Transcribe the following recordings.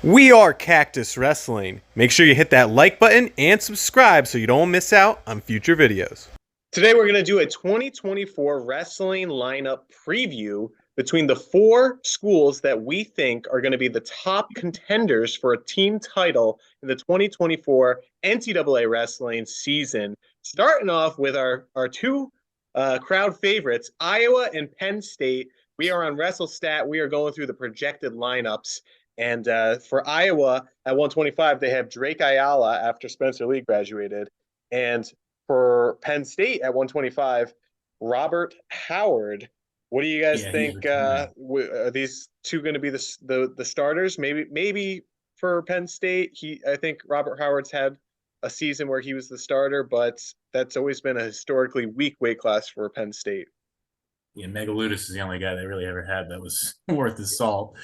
We are Cactus Wrestling. Make sure you hit that like button and subscribe so you don't miss out on future videos. Today we're going to do a 2024 wrestling lineup preview between the four schools that we think are going to be the top contenders for a team title in the 2024 NCAA wrestling season. Starting off with our two crowd favorites, Iowa and Penn State. We are on WrestleStat. We are going through the projected lineups. And for Iowa at 125, they have Drake Ayala after Spencer Lee graduated. And for Penn State at 125, Robert Howard. What do you guys Yeah, he's think? returning. Are these two going to be the starters? Maybe for Penn State, I think Robert Howard's had a season where he was the starter, but that's always been a historically weak weight class for Penn State. Yeah, Megaludis is the only guy they really ever had that was worth his salt.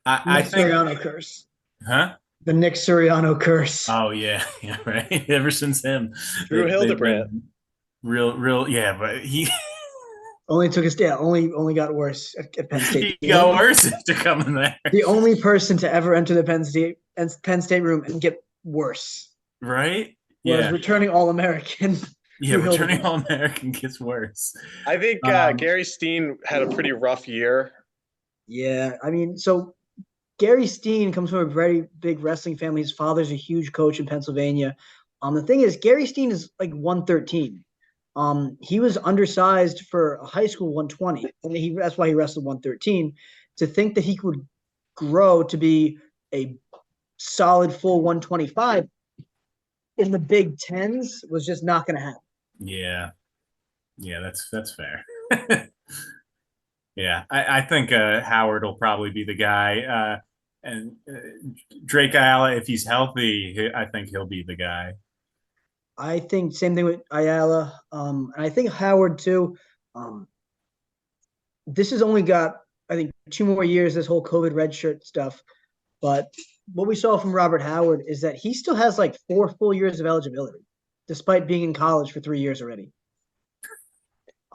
I Nick think, Suriano curse. huh? The Nick Suriano curse. Oh yeah, yeah, right. Ever since him, Drew they've Hildebrandt. been real. Yeah, but he Only took his only got worse at Penn State. he got worse after coming there. The only person to ever enter the Penn State room and get worse Right? was Yeah, returning All-American. yeah. Drew Returning Hildebrandt. All-American gets worse. I think Gary Steen had a pretty rough year. Yeah, I mean, so Gary Steen comes from a very big wrestling family. His father's a huge coach in Pennsylvania. The thing is, Gary Steen is like 113. He was undersized for a high school 120, and that's why he wrestled 113. To think that he could grow to be a solid full 125 in the Big Tens was just not going to happen. Yeah, yeah. That's fair. Yeah, I think Howard will probably be the guy. And Drake Ayala, if he's healthy, I think he'll be the guy. I think same thing with Ayala, and I think Howard too. This has only got, I think, 2 more years, this whole COVID red shirt stuff. But what we saw from Robert Howard is that he still has like 4 full years of eligibility, despite being in college for 3 years already.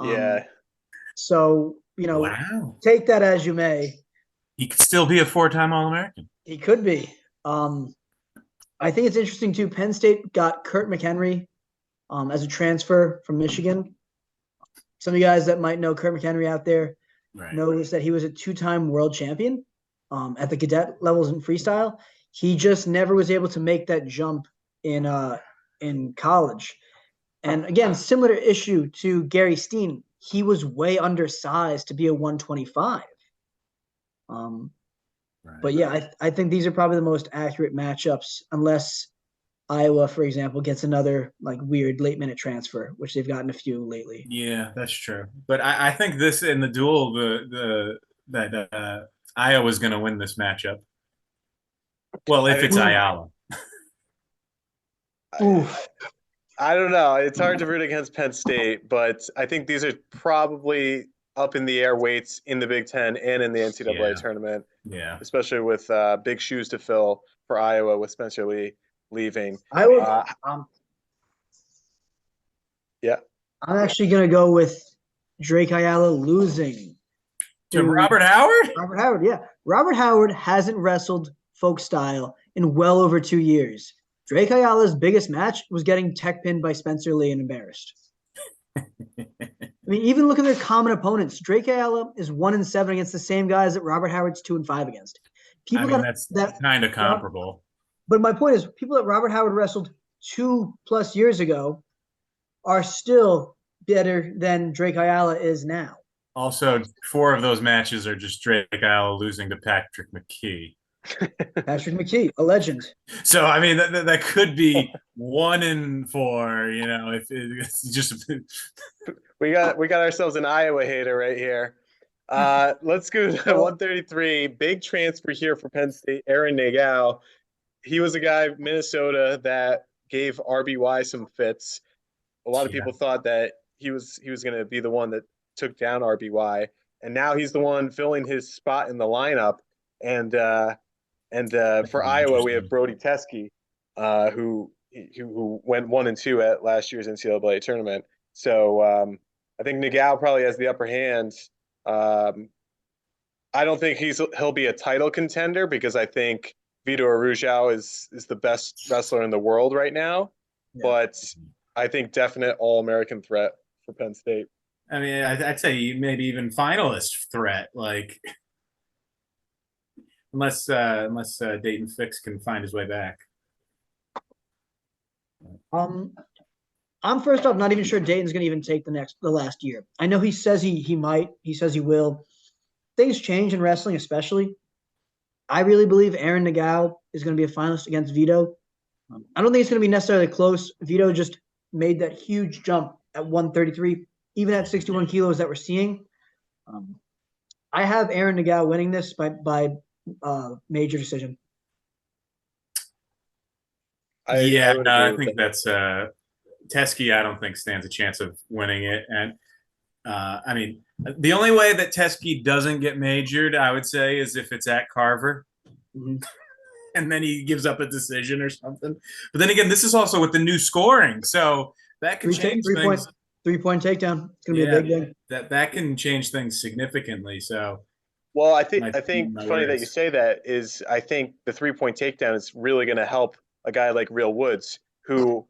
Yeah. So, Wow, take that as you may. he could still be a four-time All-American. He could be. I think it's interesting too. Penn State got Kurt McHenry as a transfer from Michigan. Some of you guys that might know Kurt McHenry out there Right. knows that he was a two-time world champion at the cadet levels in freestyle. He just never was able to make that jump in college. And again, similar issue to Gary Steen. He was way undersized to be a 125. Right. But yeah, I think these are probably the most accurate matchups, unless Iowa, for example, gets another like weird late minute transfer, which they've gotten a few lately. Yeah, that's true. But I think this in the duel, that Iowa's going to win this matchup. Well, if it's Ayala. Oof. I don't know. It's hard to root against Penn State, but I think these are probably up in the air weights in the Big Ten and in the NCAA tournament, Yeah. especially with big shoes to fill for Iowa with Spencer Lee leaving. Yeah. I'm actually gonna go with Drake Ayala losing To Robert Howard? Robert Howard, yeah. Robert Howard hasn't wrestled folk style in well over 2 years. Drake Ayala's biggest match was getting tech pinned by Spencer Lee and embarrassed. I mean, even look at their common opponents. Drake Ayala is 1-7 against the same guys that Robert Howard's 2-5 against. That's kind of comparable. But my point is, people that Robert Howard wrestled 2+ years ago are still better than Drake Ayala is now. Also, 4 of those matches are just Drake Ayala losing to Patrick McKee. Patrick McKee, a legend. So I mean that could be 1-4. If it's just We got ourselves an Iowa hater right here. Let's go to 133. Big transfer here for Penn State, Aaron Nagao. He was a guy Minnesota that gave RBY some fits. A lot of people thought that he was going to be the one that took down RBY, and now he's the one filling his spot in the lineup. And for Iowa, we have Brody Teske, who went 1-2 at last year's NCAA tournament. So I think Nagao probably has the upper hand I don't think he'll be a title contender because I think Vitor Arujau is the best wrestler in the world right now. Yeah. But I think definite All-American threat for Penn State. I mean, I'd say maybe even finalist threat, like unless Dayton Fix can find his way back. I'm first off not even sure Dayton's going to even take the last year. I know he says he might. He says he will. Things change in wrestling, especially. I really believe Aaron Nagao is going to be a finalist against Vito. I don't think it's going to be necessarily close. Vito just made that huge jump at 133, even at 61 kilos that we're seeing. I have Aaron Nagao winning this by major decision. I think that's Teskey. I don't think stands a chance of winning it, and I mean, the only way that Teskey doesn't get majored, I would say, is if it's at Carver. Mm-hmm. And then he gives up a decision or something. But then again, this is also with the new scoring, so that can change things. 3-point takedown. It's gonna be a big thing. That can change things significantly. So, well, I think funny that you say that is I think the 3-point takedown is really going to help a guy like Real Woods, who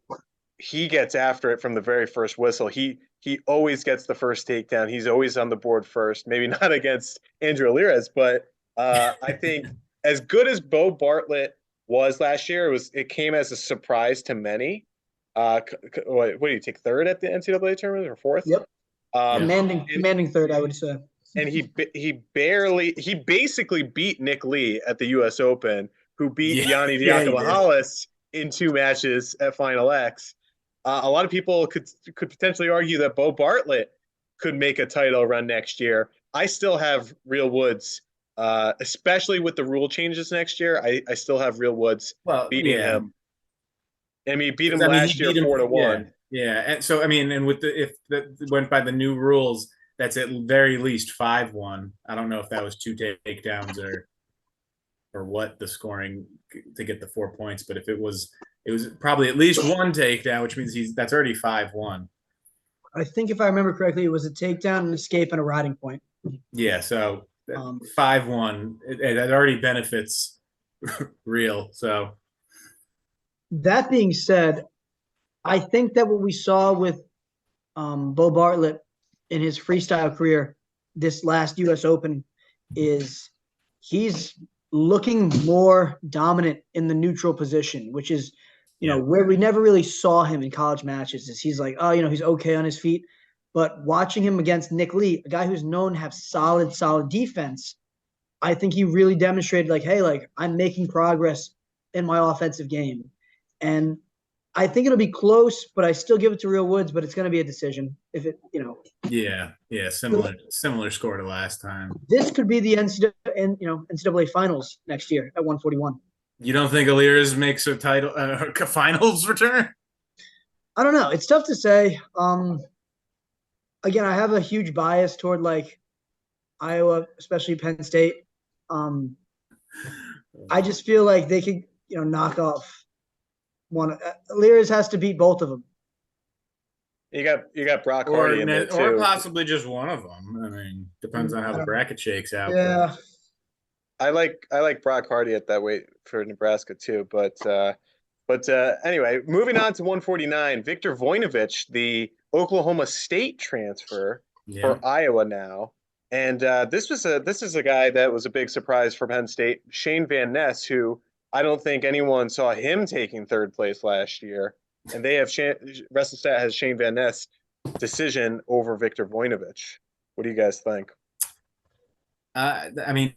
he gets after it from the very first whistle. He always gets the first takedown. He's always on the board first. Maybe not against Andrew Alirez, but I think as good as Bo Bartlett was last year, it came as a surprise to many. What do you take third at the NCAA tournament or fourth? Yep. Commanding third, I would say. And he basically beat Nick Lee at the U.S. Open, who beat Yanni Diakovahalis in 2 matches at Final X. A lot of people could potentially argue that Bo Bartlett could make a title run next year. I still have Real Woods, especially with the rule changes next year. I still have Real Woods beating him. I mean, he beat him last year 4-1. Yeah, and so I mean, and if that went by the new rules, that's at very least 5-1. I don't know if that was 2 takedowns or what the scoring to get the 4 points, but if it was probably at least 1 takedown, which means that's already 5-1. I think if I remember correctly, it was a takedown, an escape, and a riding point. Yeah, so 5-1, it already benefits Real. So that being said, I think that what we saw with Bo Bartlett in his freestyle career this last U.S. Open is he's looking more dominant in the neutral position, which is, where we never really saw him in college matches. Is he's like, he's okay on his feet. But watching him against Nick Lee, a guy who's known to have solid defense, I think he really demonstrated hey, I'm making progress in my offensive game. And I think it'll be close, but I still give it to Real Woods, but it's going to be a decision if it, Yeah, similar score to last time. This could be the NCAA finals next year at 141. You don't think Alirez makes a title finals return? I don't know. It's tough to say. Again, I have a huge bias toward Iowa, especially Penn State. I just feel like they could, knock off one. Alirez has to beat both of them. You got Brock Hardy in there too, or possibly just one of them. I mean, depends on how the bracket shakes out. Yeah, I like Brock Hardy at that weight for Nebraska too. But anyway, moving on to 149, Victor Voinovich, the Oklahoma State transfer for Iowa now, and this is a guy that was a big surprise for Penn State, Shane Van Ness, who I don't think anyone saw him taking 3rd place last year. And they have WrestleStat has Shane Van Ness decision over Victor Voinovich. What do you guys think? I mean,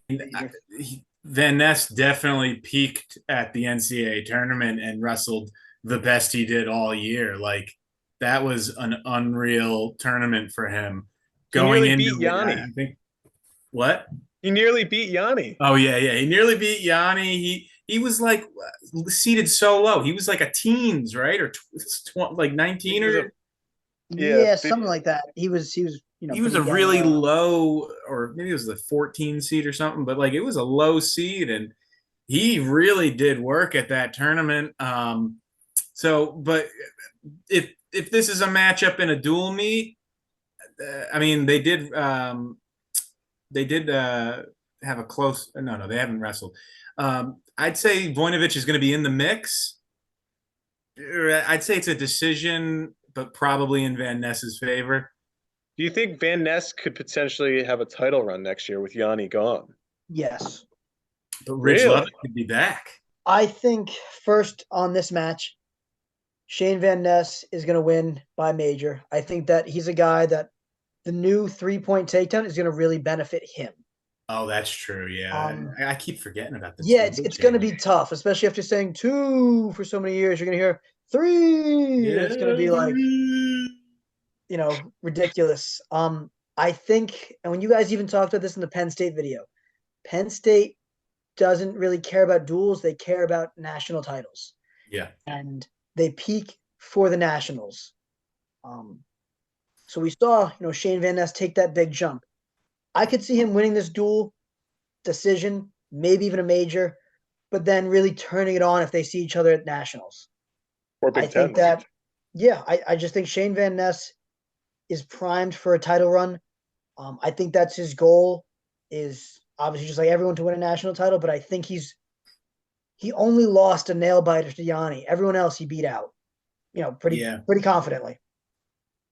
Van Ness definitely peaked at the NCAA tournament and wrestled the best he did all year. Like, that was an unreal tournament for him. Going into Yanni. I think what? He nearly beat Yanni. Oh yeah. He nearly beat Yanni. He was seated so low. He was like a teens, right? Or 19 or something like that. He was he was a really low, or maybe it was the 14 seed or something, but it was a low seed, and he really did work at that tournament. But if this is a matchup in a dual meet, I mean, they did have a close. No, they haven't wrestled. I'd say Voinovich is going to be in the mix. I'd say it's a decision, but probably in Van Ness's favor. Do you think Van Ness could potentially have a title run next year with Yanni gone? Yes. But Ridge Really? Love could be back. I think first on this match, Shane Van Ness is going to win by major. I think that he's a guy that the new 3-point takedown is going to really benefit him. Oh, that's true. Yeah, I keep forgetting about this. Yeah, it's going to be tough, especially after saying 2 for so many years. You're going to hear 3. Yeah. It's going to be like, ridiculous. I think, and when you guys even talked about this in the Penn State video, Penn State doesn't really care about duels. They care about national titles. Yeah. And they peak for the nationals. So we saw, Shane Van Ness take that big jump. I could see him winning this duel decision, maybe even a major, but then really turning it on if they see each other at nationals. Or Big I think Ten. that, I just think Shane Van Ness is primed for a title run. I think that's his goal, is obviously just like everyone to win a national title, but I think he only lost a nail biter to Yanni. Everyone else he beat out, pretty confidently.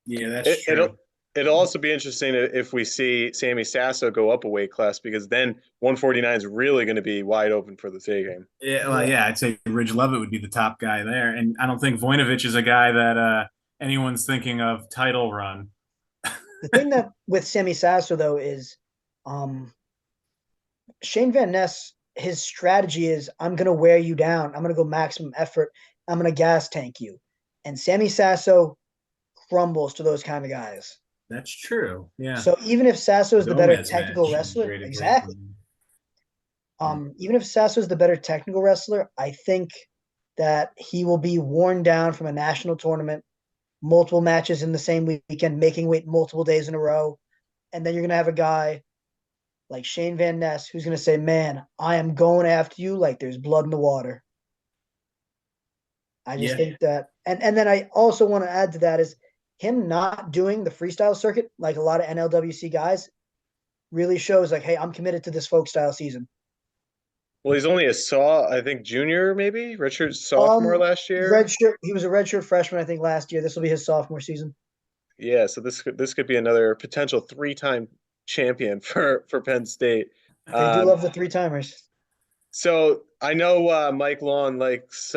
Yeah, that's true. It'll also be interesting if we see Sammy Sasso go up a weight class, because then 149 is really going to be wide open for the taking. Yeah, well, I'd say Ridge Lovett would be the top guy there, and I don't think Voinovich is a guy that anyone's thinking of title run. The thing that with Sammy Sasso though is, Shane Van Ness, his strategy is, I'm going to wear you down. I'm going to go maximum effort. I'm going to gas tank you. And Sammy Sasso crumbles to those kind of guys. That's true. Yeah. So even if Sasso is the better Gomez technical match is a wrestler, great exactly. example. Even if Sasso is the better technical wrestler, I think that he will be worn down from a national tournament, multiple matches in the same weekend, making weight multiple days in a row. And then you're going to have a guy like Shane Van Ness who's going to say, man, I am going after you like there's blood in the water. I just think that, and then I also want to add to that is him not doing the freestyle circuit like a lot of NLWC guys really shows like, hey, I'm committed to this folk style season. Well, he's only I think junior, maybe redshirt sophomore last year. He was a redshirt freshman, I think, last year. This will be his sophomore season. Yeah, so this could be another potential 3-time champion for Penn State. They do love the 3-timers. So I know Mike Long likes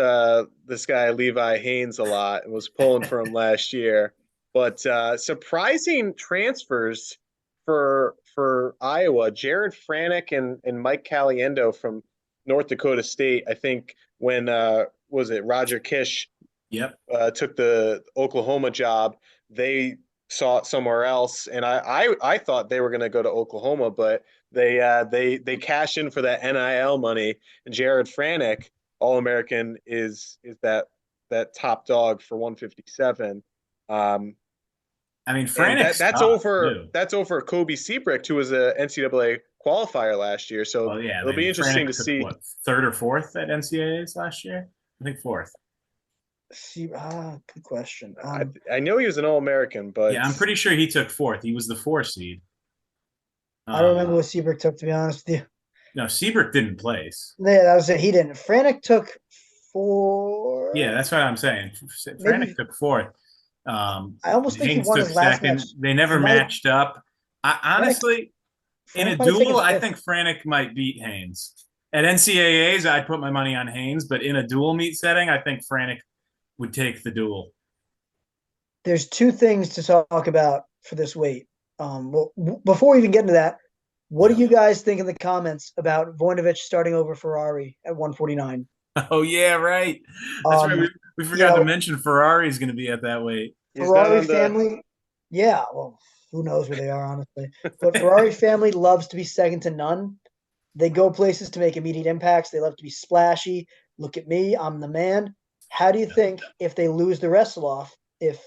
this guy Levi Haynes a lot and was pulling for him last year. But surprising transfers for Iowa, Jared Franick and Mike Caliendo from North Dakota State. I think when was it Roger Kish took the Oklahoma job, they saw it somewhere else, and I thought they were going to go to Oklahoma, but they cash in for that NIL money. And Jared Franick, All-American, is that top dog for 157. I mean, that's over Kobe Seabrick, who was a NCAA qualifier last year. So it'll be interesting to see. What, 3rd or 4th at NCAAs last year? I think 4th. Good question. I know he was an All-American, but yeah, I'm pretty sure he took 4th. He was the 4 seed. I don't remember what Seabrick took, to be honest with you. No, Seabrick didn't place. Yeah, that was it. He didn't. Franick took 4. Yeah, that's what I'm saying. Franick took 4th. I almost think Haynes he won his last second. match. They never matched up. Honestly, in a duel, I think Franick might beat Haynes. At NCAAs, I'd put my money on Haynes, but in a dual meet setting, I think Franick would take the duel. There's 2 things to talk about for this weight. Before we even get into that, what do you guys think in the comments about Voinovich starting over Ferrari at 149? Oh, yeah, right. That's right. We forgot to mention Ferrari is going to be at that weight. Ferrari family, yeah, well, who knows where they are, honestly. But Ferrari family loves to be second to none. They go places to make immediate impacts. They love to be splashy. Look at me, I'm the man. How do you think if they lose the wrestle off, if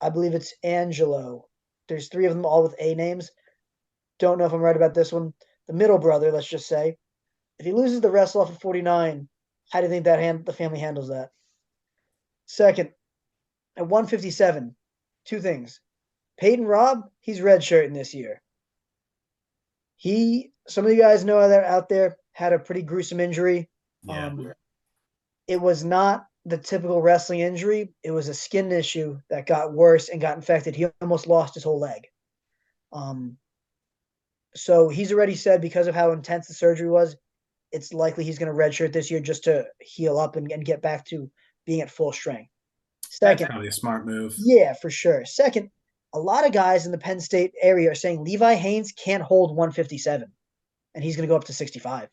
I believe it's Angelo, there's 3 of them all with A names. Don't know if I'm right about this one. The middle brother, let's just say, if he loses the wrestle off at 49, how do you think that the family handles that? Second, at 157, 2 things. Peyton Robb, he's redshirting this year. He some of you guys know that out there had a pretty gruesome injury. Yeah. It was not the typical wrestling injury. It was a skin issue that got worse and got infected. He almost lost his whole leg. So he's already said because of how intense the surgery was, it's likely he's going to redshirt this year just to heal up and get back to being at full strength. That's Second, probably a smart move. yeah, for sure. Second, a lot of guys in the Penn State area are saying Levi Haynes can't hold 157, and he's going to go up to 65.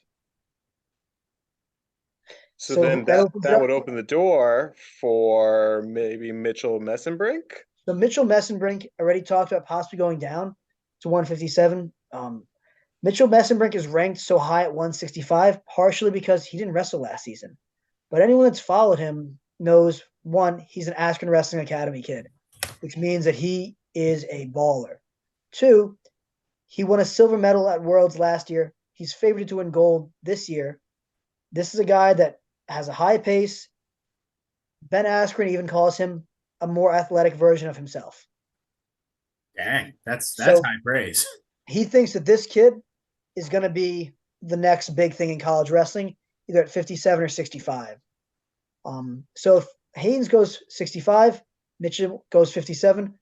So So then that opens that up. would open the door for maybe Mitchell Messenbrink. So Mitchell Messenbrink already talked about possibly going down to 157. Mitchell Messenbrink is ranked so high at 165, partially because he didn't wrestle last season. But anyone that's followed him knows, one, he's an Akron Wrestling Academy kid, which means that he is a baller. Two, he won a silver medal at Worlds last year. He's favored to win gold this year. This is a guy that has a high pace. Ben Askren even calls him a more athletic version of himself. Dang, that's So- high praise. He thinks that this kid is going to be the next big thing in college wrestling, either at 57 or 65. So if Haynes goes 65, Mitchell goes 57.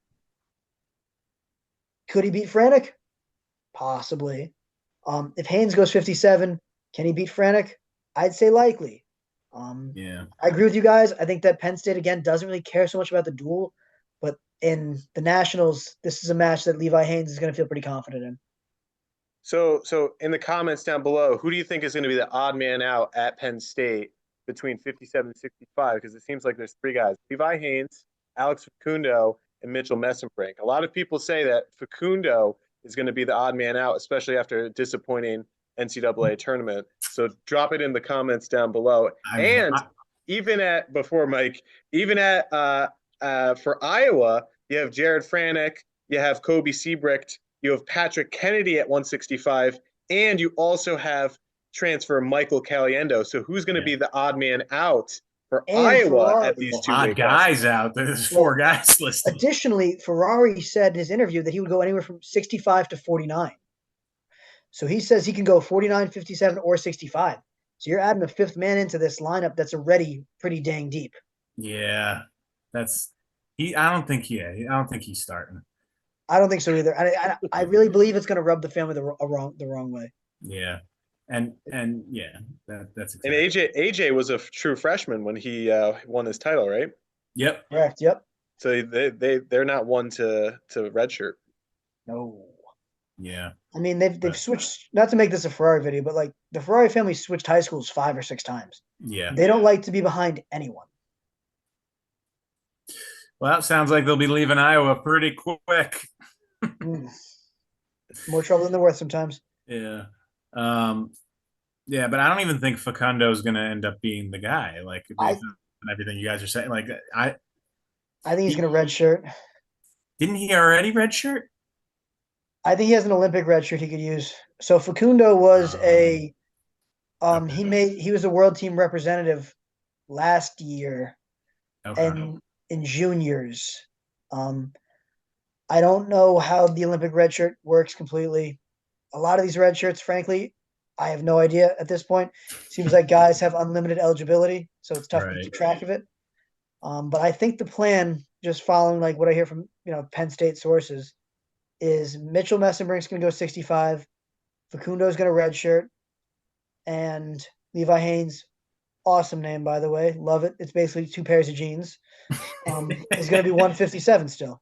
Could he beat Franek? Possibly. If Haynes goes 57, can he beat Franek? I'd say likely. Yeah. I agree with you guys. I think that Penn State, again, doesn't really care so much about the duel, but in the Nationals, this is a match that Levi Haynes is going to feel pretty confident in. So in the comments down below, who do you think is going to be the odd man out at Penn State between 57 and 65? Because it seems like there's three guys: Levi Haynes, Alex Facundo, and Mitchell Messenbrink. A lot of people say that Facundo is going to be the odd man out, especially after a disappointing NCAA tournament. So drop it in the comments down below. Even at for Iowa, you have Jared Franek, you have Kobe Seabricht, you have Patrick Kennedy at 165, and you also have transfer Michael Caliendo. So who's going to be the odd man out for And Iowa Ferrari. at these two odd guys out. There's four guys listed. Additionally, Ferrari said in his interview that he would go anywhere from 65 to 49. So he says he can go 49, 57, or 65. So you're adding a fifth man into this lineup that's already pretty dang deep. Yeah, that's he. I don't think he's starting. I don't think so either. I really believe it's going to rub the family the wrong way. Yeah, and yeah, that's And exactly. AJ was a true freshman when he won his title, right? Yep. Correct. Yep. So they're not one to redshirt. No. Yeah. I mean, they've switched, not to make this a Ferrari video, but like the Ferrari family switched high schools 5 or 6 times. Yeah. They don't like to be behind anyone. Well, it sounds like they'll be leaving Iowa pretty quick. More trouble than they're worth sometimes. Yeah. Yeah, but I don't even think Facundo is going to end up being the guy. Like based on everything you guys are saying, like I think he's going to redshirt. Didn't he already redshirt? I think he has an Olympic red shirt he could use. So Facundo was he was a world team representative last year and in juniors. I don't know how the Olympic red shirt works completely. A lot of these red shirts, frankly, I have no idea at this point. Seems like guys have unlimited eligibility, so it's tough to keep track of it. But I think the plan, just following like what I hear from Penn State sources, is Mitchell Messenbrink's going to go 65, Facundo's going to redshirt, and Levi Haynes, awesome name by the way, love it. It's basically 2 pairs of jeans. Is going to be 157 still.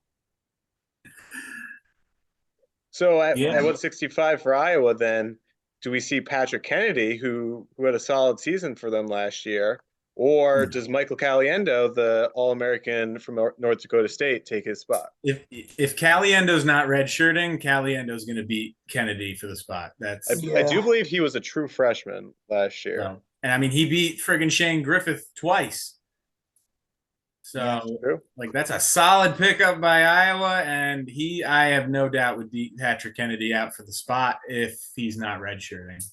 So at 165 for Iowa, then do we see Patrick Kennedy, who had a solid season for them last year, or does Michael Caliendo, the All-American from North Dakota State, take his spot? If Caliendo's not redshirting, Caliendo's going to beat Kennedy for the spot. I do believe he was a true freshman last year. So, and I mean, he beat friggin' Shane Griffith twice. So, like, that's a solid pickup by Iowa, and I have no doubt, would beat Patrick Kennedy out for the spot if he's not redshirting.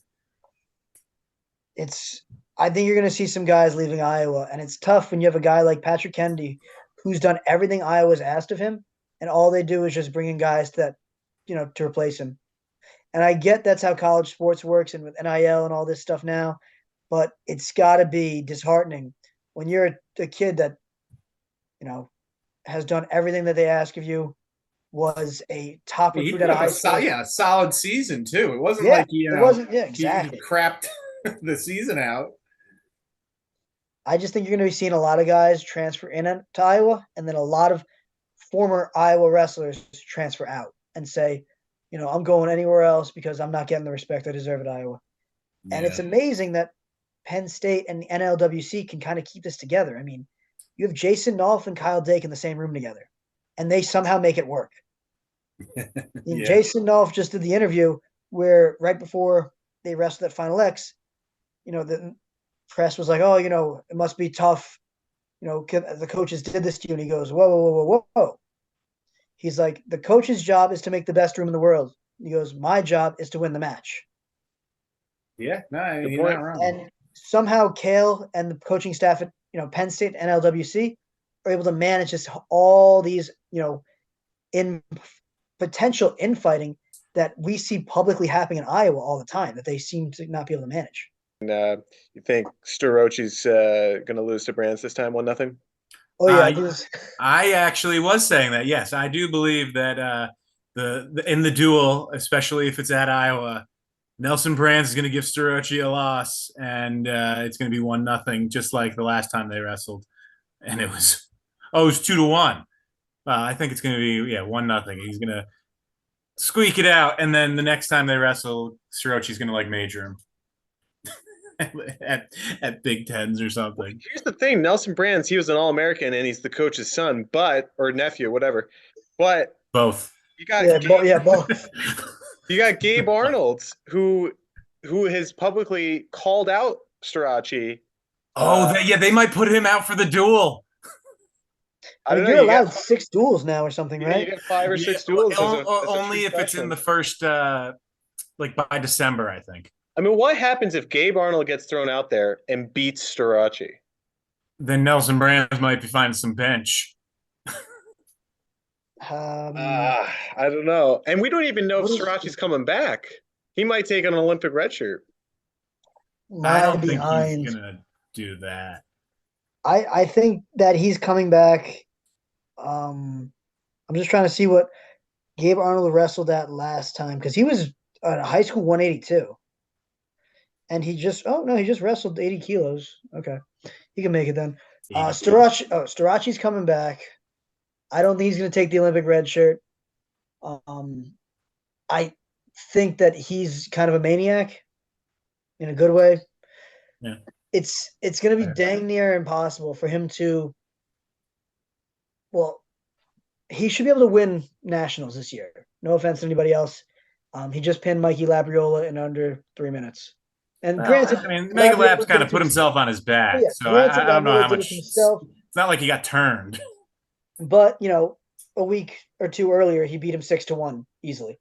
I think you're going to see some guys leaving Iowa, and it's tough when you have a guy like Patrick Kennedy who's done everything Iowa's asked of him, and all they do is just bring in guys to replace him. And I get that's how college sports works and with NIL and all this stuff now, but it's got to be disheartening when you're a kid that, has done everything that they ask of you, was a top He recruit put out of up high school. a solid season too. It wasn't Yeah, like it wasn't. Yeah, he exactly. crapped the season out. I just think you're going to be seeing a lot of guys transfer in to Iowa, and then a lot of former Iowa wrestlers transfer out and say, I'm going anywhere else because I'm not getting the respect I deserve at Iowa. And it's amazing that Penn State and the NLWC can kind of keep this together. I mean, you have Jason Nolf and Kyle Dake in the same room together, and they somehow make it work. Yeah. Jason Nolf just did the interview where right before they wrestled at Final X, the press was like, "Oh, it must be tough. The coaches did this to you." And he goes, "Whoa, whoa, whoa, whoa, whoa." He's like, "The coach's job is to make the best room in the world." He goes, "My job is to win the match." Yeah, no, Good you're point. not wrong. And somehow Kale and the coaching staff at Penn State and LWC are able to manage this all these in potential infighting that we see publicly happening in Iowa all the time that they seem to not be able to manage. And you think Starocci's going to lose to Brands this time, 1-0? Oh yeah, I actually was saying that. Yes, I do believe that the in the duel, especially if it's at Iowa, Nelson Brands is going to give Starocci a loss, and it's going to be 1-0, just like the last time they wrestled, and it was 2-1. I think it's going to be 1-0. He's going to squeak it out, and then the next time they wrestle, Starocci's going to like major him at Big Tens or something. Here's the thing: Nelson Brands, he was an All-American, and he's the coach's son, or nephew, whatever. But both. You got both. You got Gabe Arnold, who has publicly called out Starocci. They might put him out for the duel. I mean, you're allowed 6 duels now or something, right? You get 5 or 6 duels. Only if it's in the first, by December, I think. I mean, what happens if Gabe Arnold gets thrown out there and beats Starocci? Then Nelson Brands might be finding some bench. I don't know. And we don't even know if Starocci's coming back. He might take an Olympic red shirt. I don't think he's going to do that. I think that he's coming back. I'm just trying to see what Gabe Arnold wrestled at last time because he was a high school 182. And he just wrestled 80 kilos. Okay. He can make it then. Starocci's coming back. I don't think he's going to take the Olympic red shirt. I think that he's kind of a maniac in a good way. Yeah. It's going to be dang near impossible for him to. Well, he should be able to win nationals this year. No offense to anybody else. He just pinned Mikey Labriola in under 3 minutes. And granted, Mega Lab's kind of put himself on his back, so I don't know how much. It's not like he got turned. But a week or two earlier, he beat him 6-1 easily.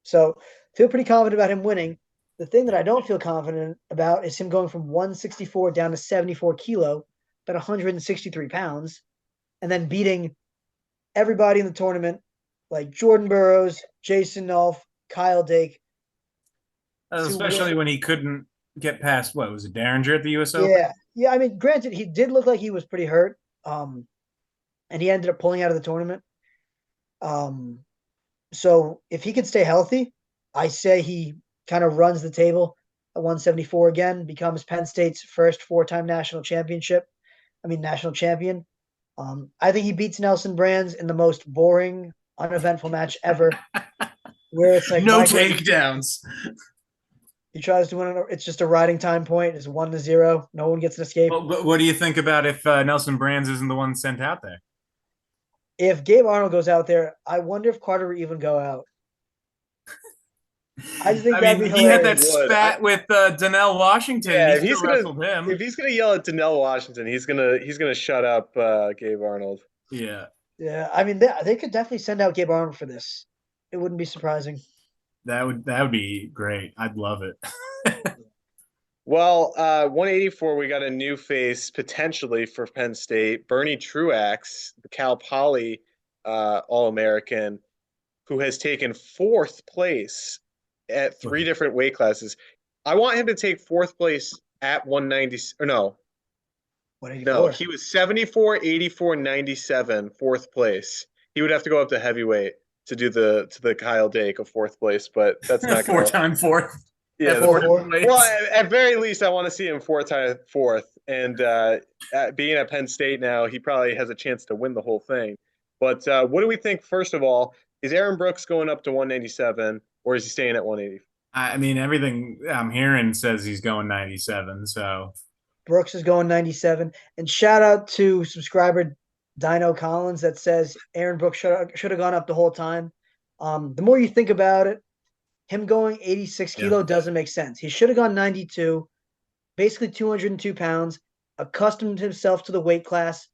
So feel pretty confident about him winning. The thing that I don't feel confident about is him going from 164 down to 74 kilo, about 163 pounds, and then beating everybody in the tournament, like Jordan Burroughs, Jason Nolf, Kyle Dake. Especially when he couldn't get past, what was it, Derringer at the US Open? Yeah. I mean, granted, he did look like he was pretty hurt, and he ended up pulling out of the tournament. So if he can stay healthy, I say he kind of runs the table at 174 again, becomes Penn State's first 4-time national champion. I think he beats Nelson Brands in the most boring, uneventful match ever, where it's like no takedowns. He tries to win it. It's just a riding time point. It's 1-0. No one gets an escape. Well, what do you think about if Nelson Brands isn't the one sent out there? If Gabe Arnold goes out there, I wonder if Carter would even go out. I just think that'd be hilarious. He had that spat with Donnell Washington. Yeah, if he's gonna yell at Donnell Washington, he's gonna shut up Gabe Arnold. Yeah. I mean, they could definitely send out Gabe Arnold for this. It wouldn't be surprising. That would be great. I'd love it. Well, 184, we got a new face potentially for Penn State. Bernie Truax, the Cal Poly All-American. who has taken fourth place at 3 different weight classes. I want him to take fourth place at 190, or no, 184. he was 74, 84, 97, fourth place. He would have to go up to heavyweight to do the Kyle Dake of fourth place, but that's not going to. Four-time fourth. Yeah, At the four fourth. different weights. Well, at very least, I want to see him four-time fourth. And being at Penn State now, he probably has a chance to win the whole thing. But what do we think, first of all? Is Aaron Brooks going up to 197, or is he staying at 180? I mean, everything I'm hearing says he's going 97. So Brooks is going 97. And shout out to subscriber Dino Collins that says Aaron Brooks should have gone up the whole time. The more you think about it, him going 86 kilo doesn't make sense. He should have gone 92, basically 202 pounds, accustomed himself to the weight class,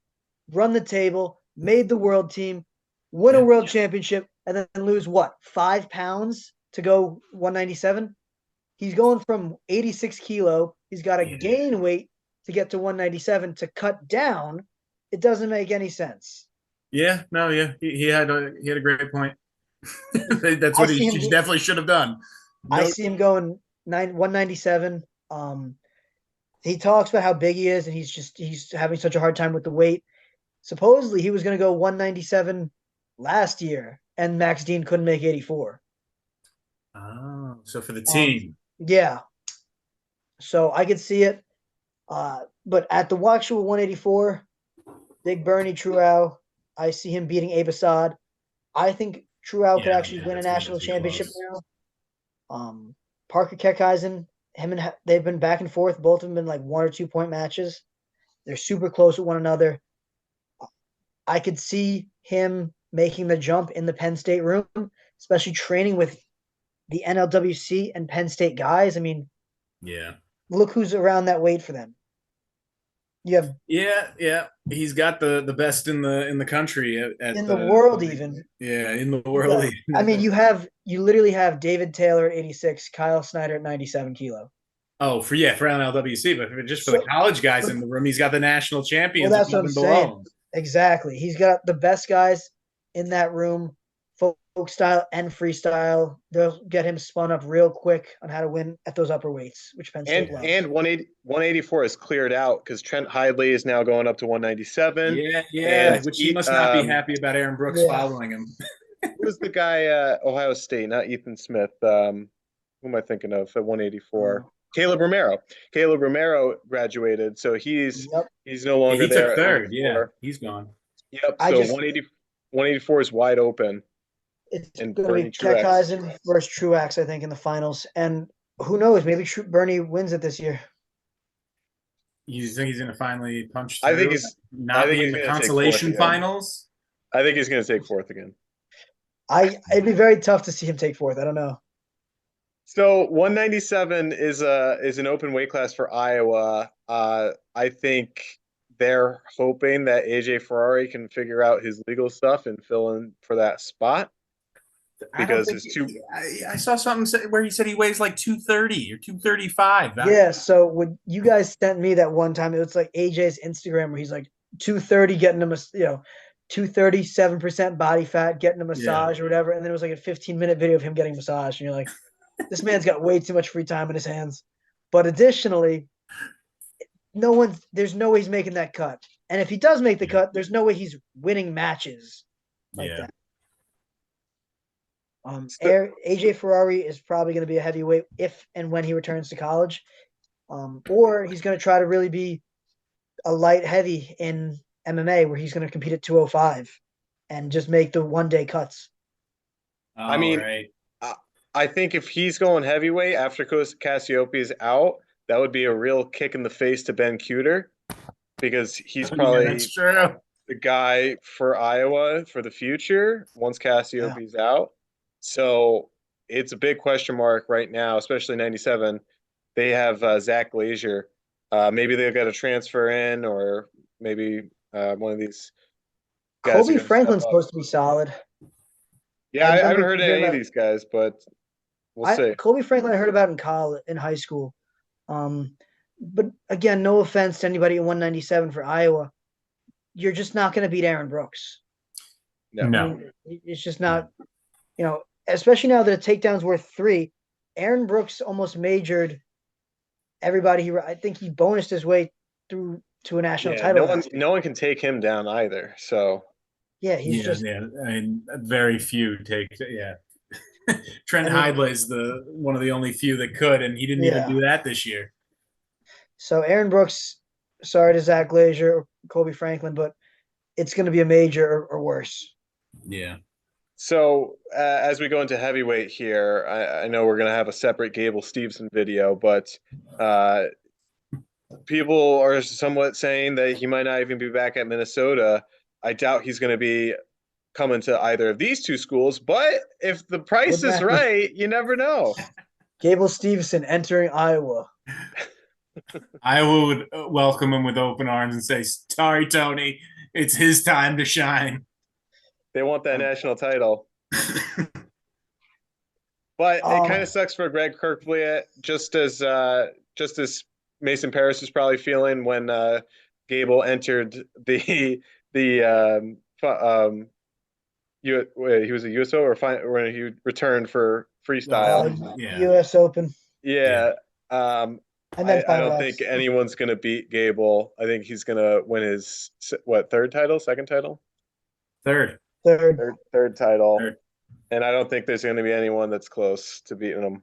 run the table, made the world team, win a world championship, and then lose what, 5 pounds to go 197? He's going from 86 kilo. He's got to gain weight to get to 197 to cut down. It doesn't make any sense. Yeah, no, yeah, he had a great point. That's what he definitely should have done. I see him going 197. He talks about how big he is, and he's having such a hard time with the weight. Supposedly, he was going to go 197 last year, and Max Dean couldn't make 84. Oh, so for the team. Yeah. So I could see it. But at the actual 184, Big Bernie Truow, I see him beating Abe Assad. I think Truow could actually win a national championship now. Parker Keckeisen, they've been back and forth. Both of them been like 1 or 2 point matches. They're super close with one another. I could see him making the jump in the Penn State room, especially training with the NLWC and Penn State guys. I mean, look who's around that weight for them. You have he's got the best in the country in the world even. Yeah, in the world. I mean, you literally have David Taylor at 86, Kyle Snyder at 97 kilo. Oh, for NLWC, but just for the college guys in the room, he's got the national champions. Well, that's what I'm saying. Exactly. He's got the best guys in that room, folk style and freestyle. They'll get him spun up real quick on how to win at those upper weights, which Penn State loves. And 184 is cleared out because Trent Hidley is now going up to 197. Yeah, which he must not be happy about Aaron Brooks following him. Who's the guy Ohio State, not Ethan Smith? Who am I thinking of at 184? Caleb Romero. Caleb Romero graduated, so he's no longer there. He took third. Yeah, he's gone. Yep. So 184 is wide open. It's going to be Keckeisen versus Truax, I think, in the finals. And who knows? Maybe Bernie wins it this year. You think he's going to finally punch through? I think he's not in the consolation finals. I think he's going to take fourth again. It'd be very tough to see him take fourth. I don't know. So 197 is an open weight class for Iowa. I think they're hoping that AJ Ferrari can figure out his legal stuff and fill in for that spot. Because I saw something where he said he weighs like 230 or 235. Yeah, so when you guys sent me that one time, it was like AJ's Instagram where he's like 230 getting him 237% body fat, getting a massage or whatever, and then it was like a 15-minute video of him getting massaged, and you're like, this man's got way too much free time in his hands. But additionally, there's no way he's making that cut. And if he does make the cut, there's no way he's winning matches like that. AJ Ferrari is probably going to be a heavyweight if and when he returns to college. Or he's going to try to really be a light heavy in MMA where he's going to compete at 205 and just make the one-day cuts. I think if he's going heavyweight after Cassiope is out, that would be a real kick in the face to Ben Cuter because he's probably the guy for Iowa for the future once Cassiope's out. So it's a big question mark right now, especially 97. They have Zach Glazier. Maybe they've got a transfer in or maybe one of these guys. Kobe Franklin's supposed to be solid. Yeah, I haven't heard any of these guys, but we'll see. Kobe Franklin I heard about in high school. But again, no offense to anybody at 197 for Iowa. You're just not going to beat Aaron Brooks. No. I mean, it's just not You know, especially now that a takedown's worth 3. Aaron Brooks almost majored everybody. I think he bonused his way through to a national Yeah, title. no one can take him down either. So Yeah, he's Yeah, just. yeah. I mean, very few take. Yeah, Trent I mean, Hidlay's the one of the only few that could, and he didn't even yeah. do that this year. So Aaron Brooks, sorry to Zach Glazier or Kobe Franklin, but it's going to be a major or worse. Yeah. So as we go into heavyweight here, I know we're going to have a separate Gable Stevenson video, but people are somewhat saying that he might not even be back at Minnesota. I doubt he's going to be coming to either of these two schools, but if the price is right, you never know. Gable Stevenson entering Iowa. Iowa would welcome him with open arms and say, "Sorry, Tony, it's his time to shine." They want that national title. But it kind of sucks for Greg Kirkvliet, just as Mason Paris is probably feeling when Gable entered the he was a USO or when he returned for freestyle. Yeah. U.S. Open. Yeah. And then I don't think anyone's going to beat Gable. I think he's going to win his third title, second title, Third title. Third. And I don't think there's going to be anyone that's close to beating him.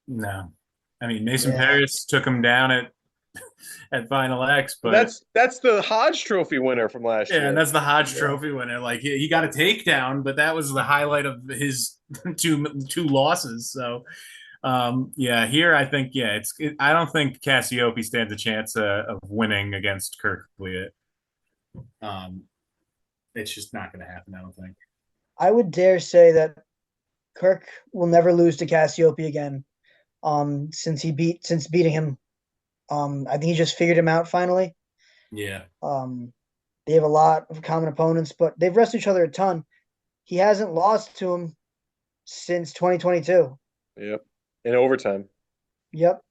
No, I mean Mason Paris took him down at Final X, but that's the Hodge Trophy winner from last year. Yeah, and that's the Hodge Trophy winner. Like he got a takedown, but that was the highlight of his two losses. So, here I think I don't think Cassiope stands a chance of winning against Kirkvliet. It's just not going to happen. I don't think. I would dare say that Kirk will never lose to Cassiope again. Since beating him, I think he just figured him out finally. Yeah. They have a lot of common opponents, but they've wrestled each other a ton. He hasn't lost to him since 2022. Yep. In overtime. Yep.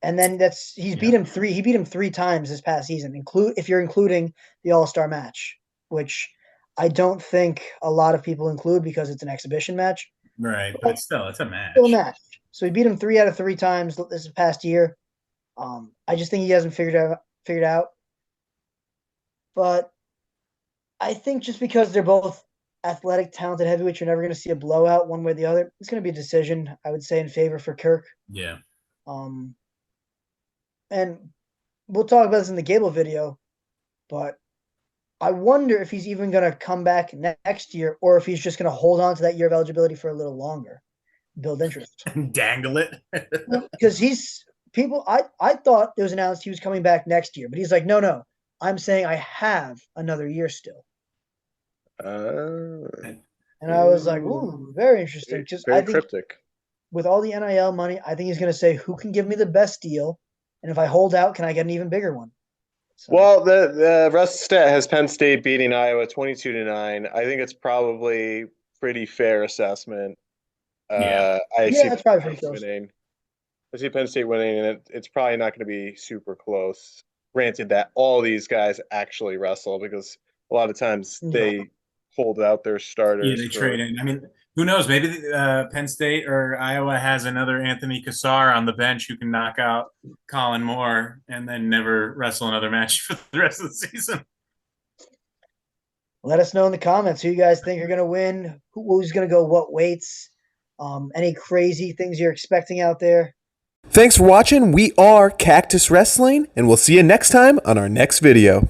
And then he's beat him 3. He beat him 3 times this past season, if you're including the All-Star match, which I don't think a lot of people include because it's an exhibition match. Right, but still, it's a match. Still a match. So he beat him 3 out of 3 times this past year. I just think he hasn't figured out. But I think just because they're both athletic, talented heavyweights, you're never going to see a blowout one way or the other. It's going to be a decision, I would say, in favor for Kirk. Yeah. And we'll talk about this in the Gable video, but I wonder if he's even going to come back next year or if he's just going to hold on to that year of eligibility for a little longer, build interest. Dangle it. Because I thought it was announced he was coming back next year, but he's like, no, I'm saying I have another year still. And I was like, ooh, very interesting. Very cryptic. With all the NIL money, I think he's going to say, who can give me the best deal? And if I hold out, can I get an even bigger one? So. Well, the rest stat has Penn State beating Iowa 22-9. I think it's probably pretty fair assessment. I see that's probably pretty close. Winning. I see Penn State winning, and it's probably not going to be super close. Granted that all these guys actually wrestle, because a lot of times they hold out their starters. Yeah, they trade in. I mean, who knows? Maybe Penn State or Iowa has another Anthony Cassar on the bench who can knock out Colin Moore and then never wrestle another match for the rest of the season. Let us know in the comments who you guys think are going to win, who's going to go what weights, any crazy things you're expecting out there. Thanks for watching. We are Cactus Wrestling, and we'll see you next time on our next video.